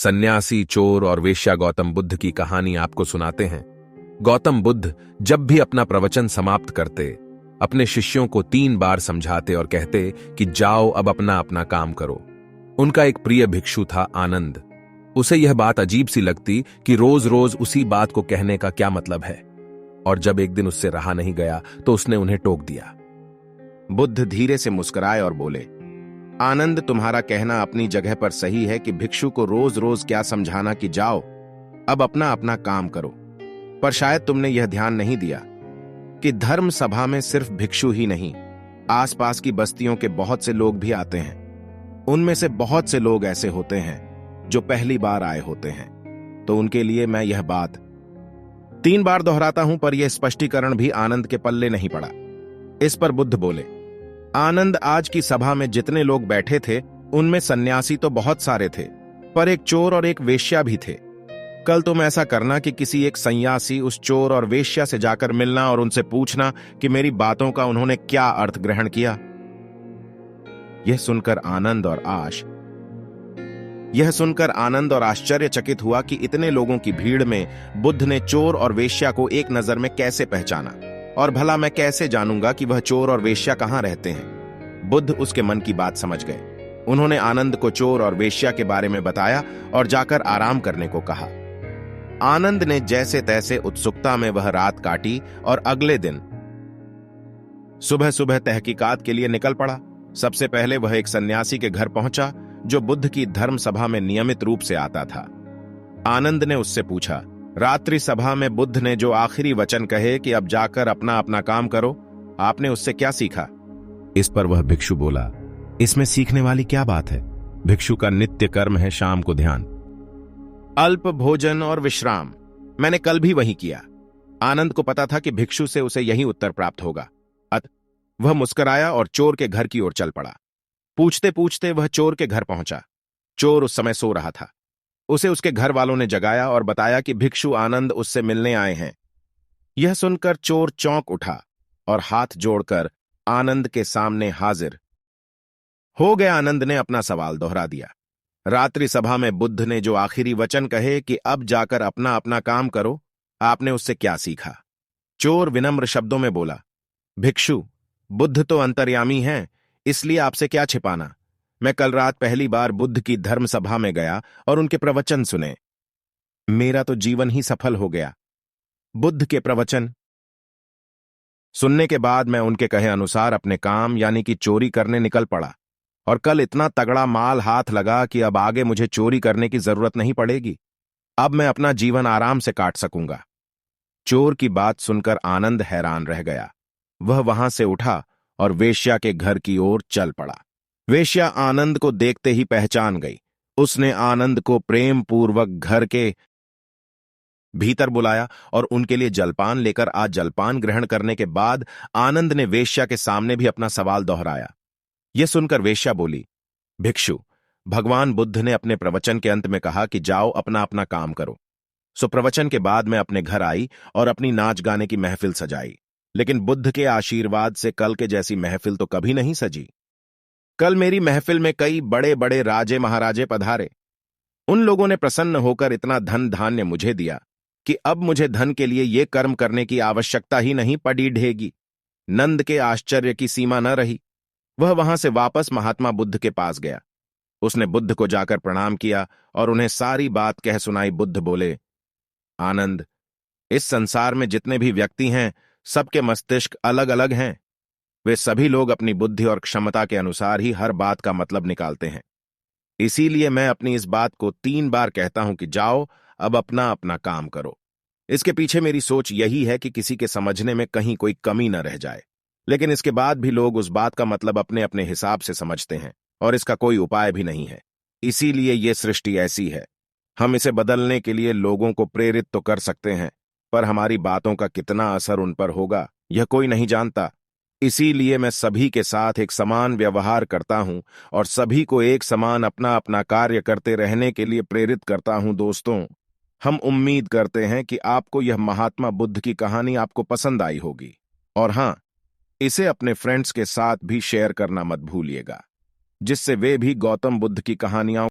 सन्यासी, चोर और वेश्या गौतम बुद्ध की कहानी आपको सुनाते हैं। गौतम बुद्ध जब भी अपना प्रवचन समाप्त करते, अपने शिष्यों को 3 बार समझाते और कहते कि जाओ अब अपना अपना काम करो। उनका एक प्रिय भिक्षु था, आनंद। उसे यह बात अजीब सी लगती कि रोज रोज उसी बात को कहने का क्या मतलब है, और जब एक दिन उससे रहा नहीं गया तो उसने उन्हें टोक दिया। बुद्ध धीरे से मुस्कुराए और बोले, आनंद, तुम्हारा कहना अपनी जगह पर सही है कि भिक्षु को रोज रोज क्या समझाना कि जाओ अब अपना अपना काम करो। पर शायद तुमने यह ध्यान नहीं दिया कि धर्म सभा में सिर्फ भिक्षु ही नहीं, आसपास की बस्तियों के बहुत से लोग भी आते हैं। उनमें से बहुत से लोग ऐसे होते हैं जो पहली बार आए होते हैं। तो उनके लिए मैं यह बात 3 बार दोहराता हूं, पर यह स्पष्टीकरण भी आनंद के पल्ले नहीं पड़ा। इस पर बुद्ध बोले, आनंद, आज की सभा में जितने लोग बैठे थे उनमें सन्यासी तो बहुत सारे थे, पर एक चोर और एक वेश्या भी थे। कल तुम ऐसा करना कि किसी एक सन्यासी उस चोर और वेश्या से जाकर मिलना और उनसे पूछना कि मेरी बातों का उन्होंने क्या अर्थ ग्रहण किया। यह सुनकर आनंद और आश्चर्यचकित हुआ कि इतने लोगों की भीड़ में बुद्ध ने चोर और वेश्या को एक नजर में कैसे पहचाना, और भला मैं कैसे जानूंगा कि वह चोर और वेश्या कहां रहते हैं। बुद्ध उसके मन की बात समझ गए। उन्होंने आनंद को चोर और वेश्या के बारे में बताया और जाकर आराम करने को कहा। आनंद ने जैसे तैसे उत्सुकता में वह रात काटी और अगले दिन सुबह सुबह तहकीकात के लिए निकल पड़ा। सबसे पहले वह एक सन्यासी के घर पहुंचा जो बुद्ध की धर्म सभा में नियमित रूप से आता था। आनंद ने उससे पूछा, रात्रि सभा में बुद्ध ने जो आखिरी वचन कहे कि अब जाकर अपना अपना काम करो, आपने उससे क्या सीखा? इस पर वह भिक्षु बोला, इसमें सीखने वाली क्या बात है? भिक्षु का नित्य कर्म है शाम को ध्यान, अल्प भोजन और विश्राम। मैंने कल भी वही किया। आनंद को पता था कि भिक्षु से उसे यही उत्तर प्राप्त होगा। अतः वह मुस्कुराया और चोर के घर की ओर चल पड़ा। पूछते पूछते वह चोर के घर पहुंचा। चोर उस समय सो रहा था। उसे उसके घर वालों ने जगाया और बताया कि भिक्षु आनंद उससे मिलने आए हैं। यह सुनकर चोर चौंक उठा और हाथ जोड़कर आनंद के सामने हाजिर हो गया। आनंद ने अपना सवाल दोहरा दिया। रात्रि सभा में बुद्ध ने जो आखिरी वचन कहे कि अब जाकर अपना अपना काम करो, आपने उससे क्या सीखा? चोर विनम्र शब्दों में बोला, भिक्षु, बुद्ध तो अंतर्यामी हैं, इसलिए आपसे क्या छिपाना। मैं कल रात पहली बार बुद्ध की धर्म सभा में गया और उनके प्रवचन सुने। मेरा तो जीवन ही सफल हो गया। बुद्ध के प्रवचन सुनने के बाद मैं उनके कहे अनुसार अपने काम यानी कि चोरी करने निकल पड़ा, और कल इतना तगड़ा माल हाथ लगा कि अब आगे मुझे चोरी करने की जरूरत नहीं पड़ेगी। अब मैं अपना जीवन आराम से काट सकूंगा। चोर की बात सुनकर आनंद हैरान रह गया। वह वहां से उठा और वेश्या के घर की ओर चल पड़ा। वेश्या आनंद को देखते ही पहचान गई। उसने आनंद को प्रेम पूर्वक घर के भीतर बुलाया और उनके लिए जलपान लेकर आज जलपान ग्रहण करने के बाद आनंद ने वेश्या के सामने भी अपना सवाल दोहराया। यह सुनकर वेश्या बोली, भिक्षु, भगवान बुद्ध ने अपने प्रवचन के अंत में कहा कि जाओ अपना अपना काम करो। सो प्रवचन के बाद मैं अपने घर आई और अपनी नाच गाने की महफिल सजाई, लेकिन बुद्ध के आशीर्वाद से कल के जैसी महफिल तो कभी नहीं सजी। कल मेरी महफिल में कई बड़े बड़े राजे महाराजे पधारे। उन लोगों ने प्रसन्न होकर इतना धन धान्य मुझे दिया कि अब मुझे धन के लिए ये कर्म करने की आवश्यकता ही नहीं पड़ी ढेगी। नंद के आश्चर्य की सीमा न रही। वह वहां से वापस महात्मा बुद्ध के पास गया। उसने बुद्ध को जाकर प्रणाम किया और उन्हें सारी बात कह सुनाई। बुद्ध बोले, आनंद, इस संसार में जितने भी व्यक्ति हैं सबके मस्तिष्क अलग अलग हैं। वे सभी लोग अपनी बुद्धि और क्षमता के अनुसार ही हर बात का मतलब निकालते हैं। इसीलिए मैं अपनी इस बात को 3 बार कहता हूं कि जाओ अब अपना अपना काम करो। इसके पीछे मेरी सोच यही है कि किसी के समझने में कहीं कोई कमी न रह जाए, लेकिन इसके बाद भी लोग उस बात का मतलब अपने अपने हिसाब से समझते हैं और इसका कोई उपाय भी नहीं है। इसीलिए ये सृष्टि ऐसी है। हम इसे बदलने के लिए लोगों को प्रेरित तो कर सकते हैं, पर हमारी बातों का कितना असर उन पर होगा यह कोई नहीं जानता। इसीलिए मैं सभी के साथ एक समान व्यवहार करता हूं और सभी को एक समान अपना अपना कार्य करते रहने के लिए प्रेरित करता हूं। दोस्तों, हम उम्मीद करते हैं कि आपको यह महात्मा बुद्ध की कहानी आपको पसंद आई होगी, और हां, इसे अपने फ्रेंड्स के साथ भी शेयर करना मत भूलिएगा, जिससे वे भी गौतम बुद्ध की कहानियां